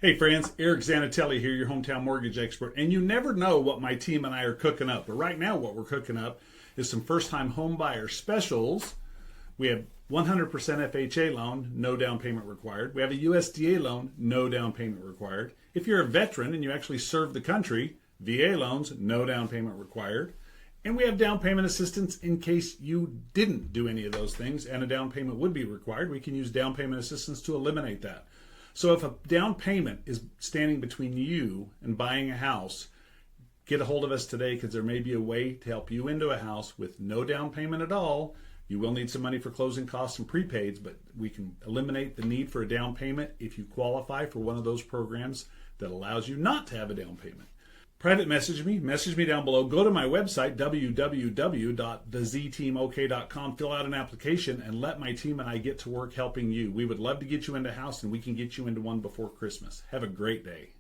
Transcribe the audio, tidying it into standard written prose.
Hey friends, Eric Zanatelli here, your hometown mortgage expert. And you never know what my team and I are cooking up. But right now, what we're cooking up is some first time home buyer specials. We have 100% FHA loan, no down payment required. We have a USDA loan, no down payment required. If you're a veteran and you actually serve the country, VA loans, no down payment required. And we have down payment assistance in case you didn't do any of those things and a down payment would be required. We can use down payment assistance to eliminate that. So if a down payment is standing between you and buying a house, get a hold of us today because there may be a way to help you into a house with no down payment at all. You will need some money for closing costs and prepaids, but we can eliminate the need for a down payment if you qualify for one of those programs that allows you not to have a down payment. Private message me down below. Go to my website, www.thezteamok.com, fill out an application, and let my team and I get to work helping you. We would love to get you into a house, and we can get you into one before Christmas. Have a great day.